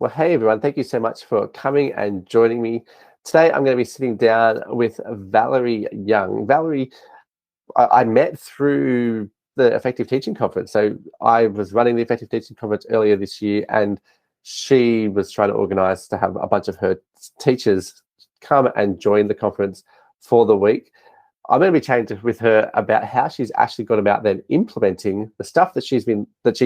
Well, hey everyone, thank you so much for coming and joining me. Today I'm going to be sitting down with Valerie Young. Valerie, I met through the Effective Teaching Conference. So I was running the Effective Teaching Conference earlier this year, and she was trying to organise to have a bunch of her teachers come and join the conference for the week. I'm going to be chatting with her about how she's actually gone about then implementing the stuff that she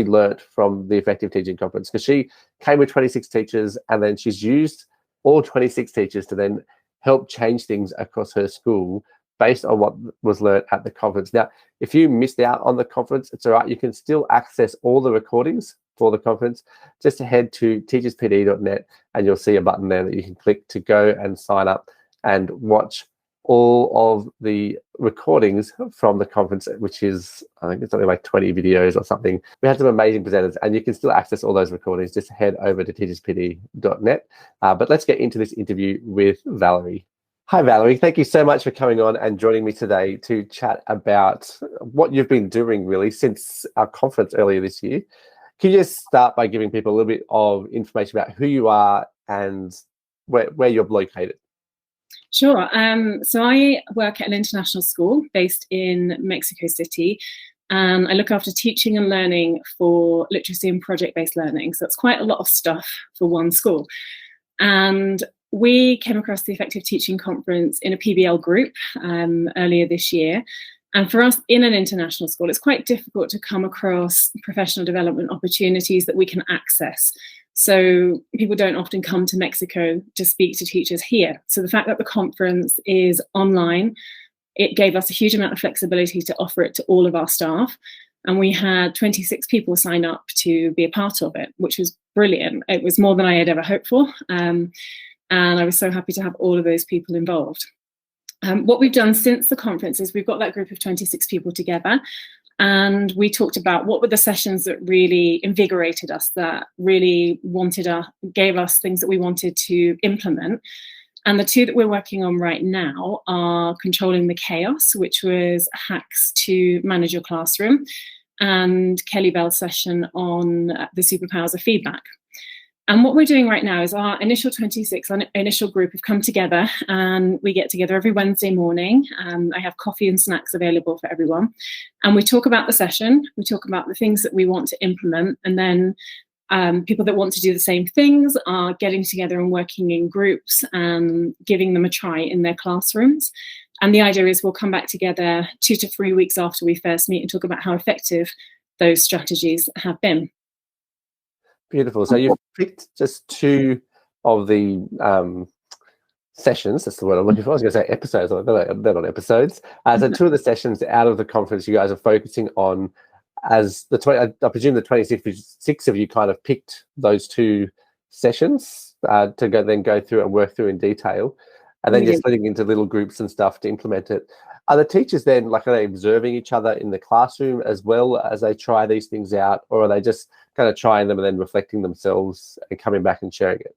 learnt from the Effective Teaching Conference, because she came with 26 teachers, and then she's used all 26 teachers to then help change things across her school based on what was learnt at the conference. Now, if you missed out on the conference, it's all right. You can still access all the recordings for the conference. Just head to teacherspd.net and you'll see a button there that you can click to go and sign up and watch all of the recordings from the conference, which is, I think it's something like 20 videos or something. We had some amazing presenters, and you can still access all those recordings. Just head over to teacherspd.net. But let's get into this interview with Valerie. Hi, Valerie. Thank you so much for coming on and joining me today to chat about what you've been doing really since our conference earlier this year. Can you just start by giving people a little bit of information about who you are and where you're located? Sure. So I work at an international school based in Mexico City, and I look after teaching and learning for literacy and project-based learning. So it's quite a lot of stuff for one school. And we came across the Effective Teaching Conference in a PBL group earlier this year. And for us in an international school, it's quite difficult to come across professional development opportunities that we can access. So people don't often come to Mexico to speak to teachers here. So the fact that the conference is online, it gave us a huge amount of flexibility to offer it to all of our staff. And we had 26 people sign up to be a part of it, which was brilliant. It was more than I had ever hoped for. And I was so happy to have all of those people involved. What we've done since the conference is we've got that group of 26 people together, and we talked about what were the sessions that really invigorated us, that really gave us things that we wanted to implement. And the two that we're working on right now are Controlling the Chaos, which was hacks to manage your classroom, and Kelly Bell's session on the superpowers of feedback. And what we're doing right now is our initial 26, our initial group have come together, and we get together every Wednesday morning. I have coffee and snacks available for everyone. And we talk about the session, we talk about the things that we want to implement, and then people that want to do the same things are getting together and working in groups and giving them a try in their classrooms. And the idea is we'll come back together 2 to 3 weeks after we first meet and talk about how effective those strategies have been. Beautiful. So you've picked just two of the sessions. That's the word I'm looking for. I was going to say episodes. They're not episodes. So two of the sessions out of the conference you guys are focusing on as I presume the 26 of you kind of picked those two sessions to go through and work through in detail, and then you're splitting into little groups and stuff to implement it. Are the teachers then, are they observing each other in the classroom as well as they try these things out, or are they just kind of trying them and then reflecting themselves and coming back and sharing it?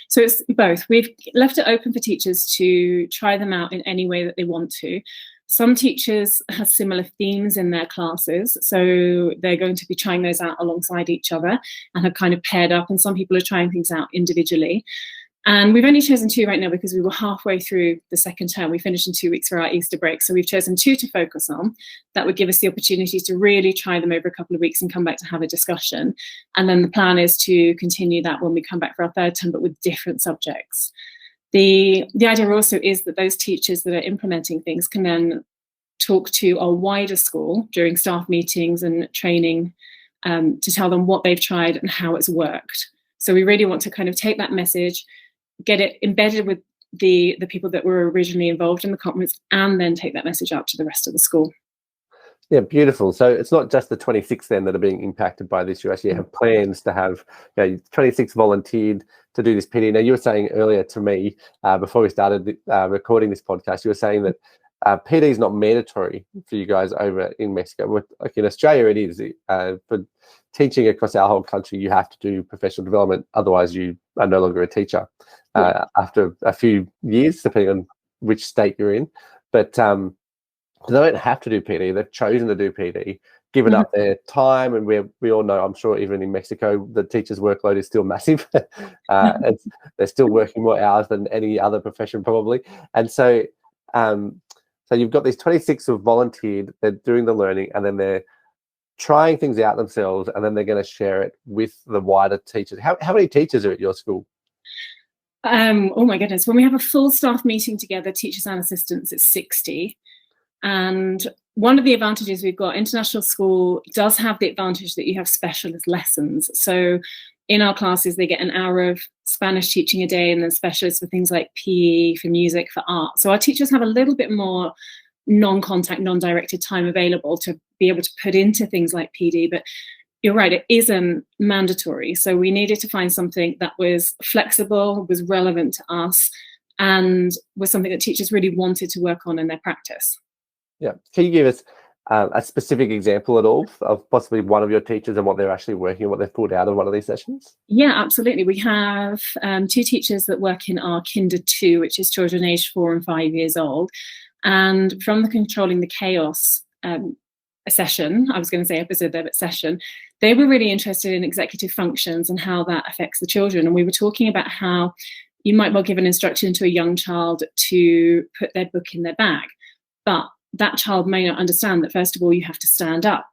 So it's both. We've left it open for teachers to try them out in any way that they want to. Some teachers have similar themes in their classes, so they're going to be trying those out alongside each other and have kind of paired up, and some people are trying things out individually. And we've only chosen two right now because we were halfway through the second term. We finished in 2 weeks for our Easter break. So we've chosen two to focus on. That would give us the opportunity to really try them over a couple of weeks and come back to have a discussion. And then the plan is to continue that when we come back for our third term, but with different subjects. The idea also is that those teachers that are implementing things can then talk to our wider school during staff meetings and training to tell them what they've tried and how it's worked. So we really want to kind of take that message, get it embedded with the people that were originally involved in the conference, and then take that message out to the rest of the school. Yeah, beautiful. So it's not just the 26 then that are being impacted by this. You actually have plans to have 26 volunteered to do this PD. Now, you were saying earlier to me, before we started recording this podcast, you were saying that PD is not mandatory for you guys over in Mexico. Like in Australia, it is. For teaching across our whole country, you have to do professional development. Otherwise, you are no longer a teacher after a few years, depending on which state you're in. But they don't have to do PD. They've chosen to do PD. given up their time, and we all know, I'm sure even in Mexico, the teachers' workload is still massive. They're still working more hours than any other profession probably. And so so you've got these 26 who've volunteered, they're doing the learning, and then they're trying things out themselves, and then they're going to share it with the wider teachers. How many teachers are at your school? Oh my goodness. When we have a full staff meeting together, teachers and assistants, it's 60. And one of the advantages we've got, international school does have the advantage that you have specialist lessons. So in our classes, they get an hour of Spanish teaching a day, and then specialists for things like PE, for music, for art. So our teachers have a little bit more non-contact, non-directed time available to be able to put into things like PD. But you're right, it isn't mandatory. So we needed to find something that was flexible, was relevant to us, and was something that teachers really wanted to work on in their practice. Yeah. Can you give us a specific example at all of possibly one of your teachers and what they're actually working on, what they've pulled out of one of these sessions? Yeah, absolutely. We have 2 teachers that work in our Kinder 2, which is children aged 4 and 5 years old. And from the Controlling the Chaos session, I was going to say episode there, but session, they were really interested in executive functions and how that affects the children. And we were talking about how you might well give an instruction to a young child to put their book in their bag, but that child may not understand that, first of all, you have to stand up,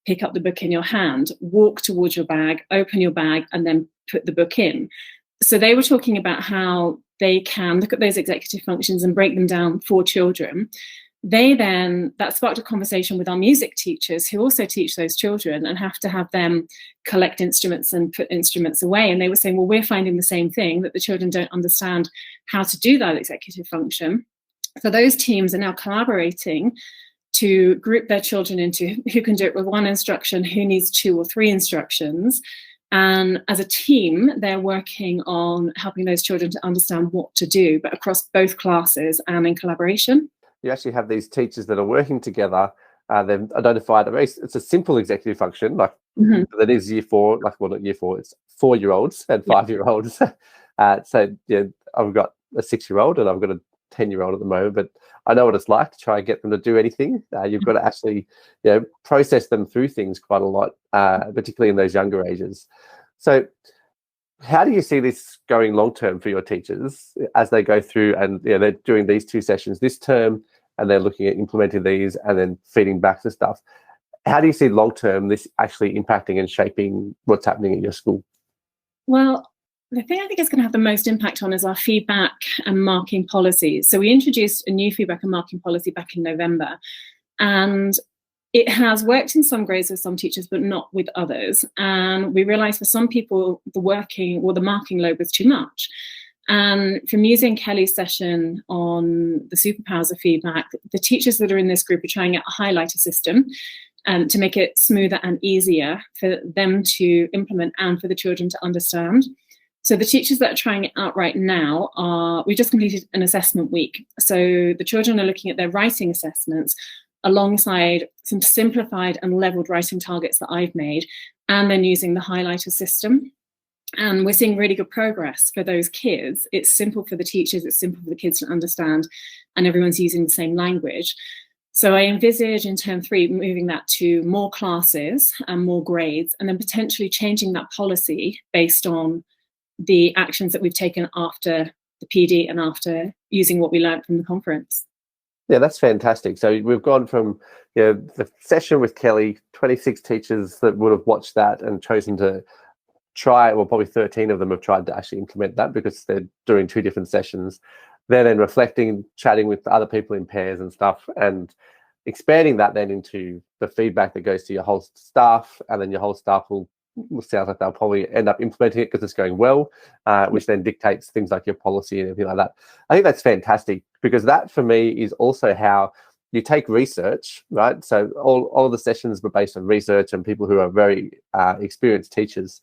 pick up the book in your hand, walk towards your bag, open your bag, and then put the book in. So they were talking about how they can look at those executive functions and break them down for children. That sparked a conversation with our music teachers, who also teach those children and have to have them collect instruments and put instruments away. And they were saying, well, we're finding the same thing, that the children don't understand how to do that executive function. So those teams are now collaborating to group their children into who can do it with 1 instruction, who needs 2 or 3 instructions. And as a team, they're working on helping those children to understand what to do, but across both classes and in collaboration. You actually have these teachers that are working together. They've identified it's a simple executive function, like that is year 4, like, well, not year 4, it's 4-year-olds and 5-year-olds. So yeah, I've got a 6-year-old and I've got a 10-year-old at the moment, but I know what it's like to try and get them to do anything. You've got to actually, process them through things quite a lot, particularly in those younger ages. So how do you see this going long term for your teachers as they go through and they're doing these 2 sessions this term, and they're looking at implementing these and then feeding back the stuff? How do you see long term this actually impacting and shaping what's happening at your school? Well, the thing I think it's going to have the most impact on is our feedback and marking policies. So we introduced a new feedback and marking policy back in November, and it has worked in some grades with some teachers, but not with others. And we realized for some people, the marking load was too much. And from using Kelly's session on the superpowers of feedback, the teachers that are in this group are trying out a highlighter system to make it smoother and easier for them to implement and for the children to understand. So the teachers that are trying it out right now we just completed an assessment week. So the children are looking at their writing assessments alongside some simplified and leveled writing targets that I've made, and then using the highlighter system. And we're seeing really good progress for those kids. It's simple for the teachers, it's simple for the kids to understand, and everyone's using the same language. So I envisage in term 3 moving that to more classes and more grades, and then potentially changing that policy based on the actions that we've taken after the PD and after using what we learned from the conference. Yeah, that's fantastic. So we've gone from the session with Kelly, 26 teachers that would have watched that and chosen to try, well, probably 13 of them have tried to actually implement that because they're doing 2 different sessions. They're then reflecting, chatting with other people in pairs and stuff, and expanding that then into the feedback that goes to your whole staff, and then your whole staff will sounds like they'll probably end up implementing it because it's going well, which then dictates things like your policy and everything like that. I think that's fantastic, because that for me is also how you take research, right? So all of the sessions were based on research and people who are very experienced teachers.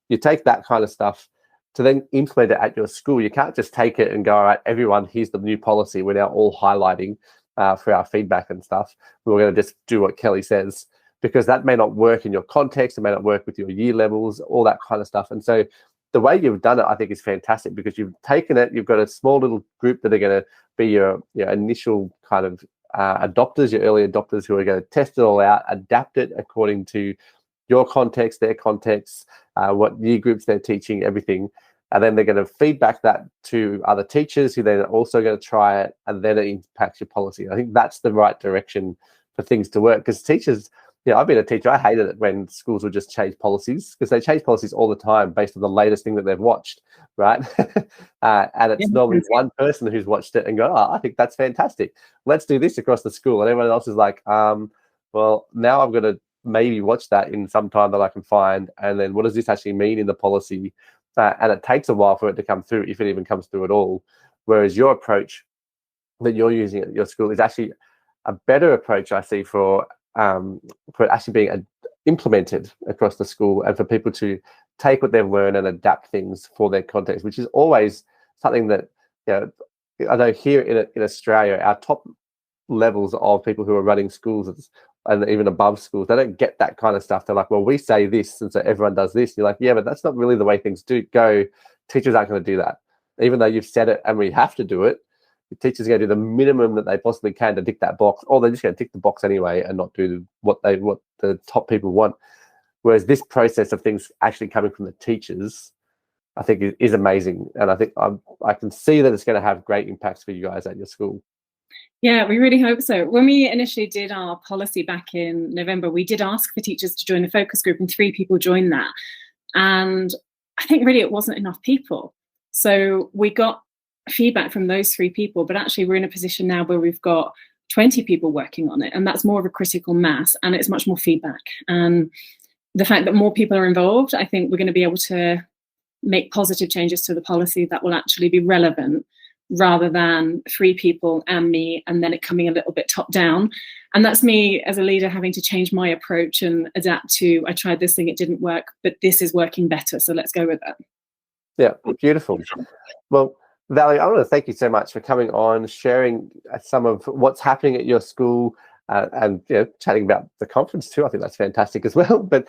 You take that kind of stuff to then implement it at your school. You can't just take it and go, all right, everyone, here's the new policy. We're now all highlighting for our feedback and stuff. We're going to just do what Kelly says, because that may not work in your context, it may not work with your year levels, all that kind of stuff. And so the way you've done it, I think, is fantastic, because you've taken it, you've got a small little group that are going to be your initial kind of adopters, your early adopters who are going to test it all out, adapt it according to your context, their context, what year groups they're teaching, everything. And then they're going to feedback that to other teachers who then are also going to try it, and then it impacts your policy. I think that's the right direction for things to work, because teachers, I've been a teacher. I hated it when schools would just change policies, because they change policies all the time based on the latest thing that they've watched, right? And it's normally one person who's watched it and go, oh, I think that's fantastic. Let's do this across the school. And everyone else is like, well, now I'm going to maybe watch that in some time that I can find. And then what does this actually mean in the policy? And it takes a while for it to come through, if it even comes through at all. Whereas your approach that you're using at your school is actually a better approach, I see, for actually being implemented across the school, and for people to take what they've learned and adapt things for their context, which is always something that, I know here in Australia, our top levels of people who are running schools and even above schools, they don't get that kind of stuff. They're like, well, we say this, and so everyone does this. And you're like, yeah, but that's not really the way things do go. Teachers aren't going to do that. Even though you've said it and we have to do it, the teachers are going to do the minimum that they possibly can to tick that box, or they're just going to tick the box anyway and not do what the top people want. Whereas this process of things actually coming from the teachers, I think is amazing. And I think I can see that it's going to have great impacts for you guys at your school. Yeah, we really hope so. When we initially did our policy back in November, we did ask for teachers to join the focus group, and 3 people joined that. And I think really it wasn't enough people. So we got feedback from those 3 people, but actually we're in a position now where we've got 20 people working on it, and that's more of a critical mass, and it's much more feedback. And the fact that more people are involved, I think we're going to be able to make positive changes to the policy that will actually be relevant, rather than 3 people and me, and then it coming a little bit top down. And that's me as a leader having to change my approach and adapt to, I tried this thing, it didn't work, but this is working better, so let's go with it. Yeah, beautiful. Well, Valerie, I want to thank you so much for coming on, sharing some of what's happening at your school, and chatting about the conference too. I think that's fantastic as well. But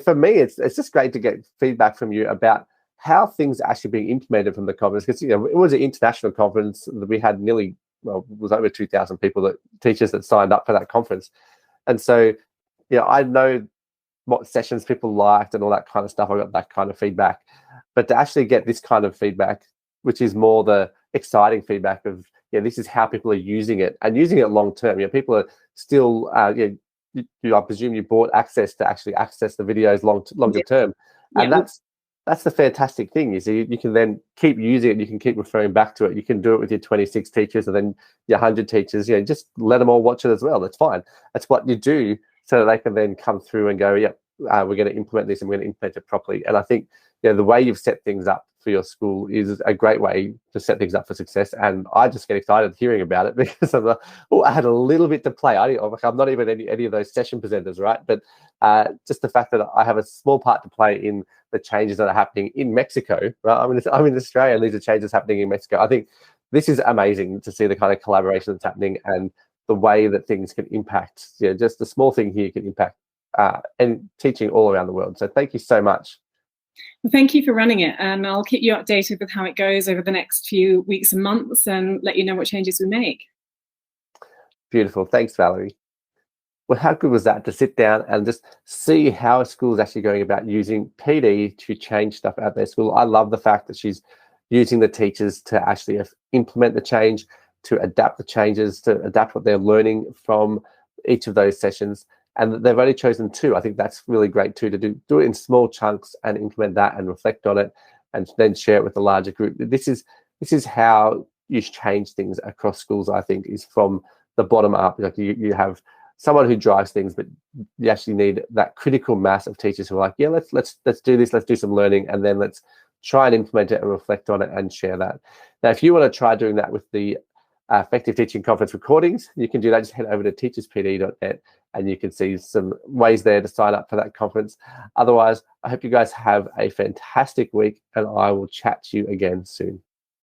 for me, it's just great to get feedback from you about how things are actually being implemented from the conference, because it was an international conference that we had it was over 2,000 teachers that signed up for that conference. And so I know what sessions people liked and all that kind of stuff. I got that kind of feedback, but to actually get this kind of feedback, which is more the exciting feedback of this is how people are using it, and using it long term. People are still I presume you bought access to actually access the videos longer term, and that's the fantastic thing, is you can then keep using it. You can keep referring back to it. You can do it with your 26 teachers, and then your 100 teachers. Just let them all watch it as well. That's fine. That's what you do, so that they can then come through and go, we're going to implement this, and we're going to implement it properly. And I think the way you've set things up for your school is a great way to set things up for success. And I just get excited hearing about it, because I'm like, I had a little bit to play. I'm not even any of those session presenters, right? But just the fact that I have a small part to play in the changes that are happening in Mexico, right? I'm in Australia, and these are changes happening in Mexico. I think this is amazing to see the kind of collaboration that's happening, and the way that things can impact. Just the small thing here can impact and teaching all around the world. So thank you so much. Well, thank you for running it, and I'll keep you updated with how it goes over the next few weeks and months, and let you know what changes we make. Beautiful. Thanks, Valerie. Well, how good was that, to sit down and just see how a school is actually going about using PD to change stuff at their school. I love the fact that she's using the teachers to actually implement the change, to adapt the changes, to adapt what they're learning from each of those sessions. And they've only chosen 2. I think that's really great too, to do it in small chunks and implement that and reflect on it, and then share it with the larger group. This is how you change things across schools, I think, is from the bottom up. Like you have someone who drives things, but you actually need that critical mass of teachers who are like, let's do this, let's do some learning, and then let's try and implement it and reflect on it and share that. Now, if you want to try doing that with the Effective Teaching Conference recordings, you can do that. Just head over to teacherspd.net, and you can see some ways there to sign up for that conference. Otherwise, I hope you guys have a fantastic week, and I will chat to you again soon.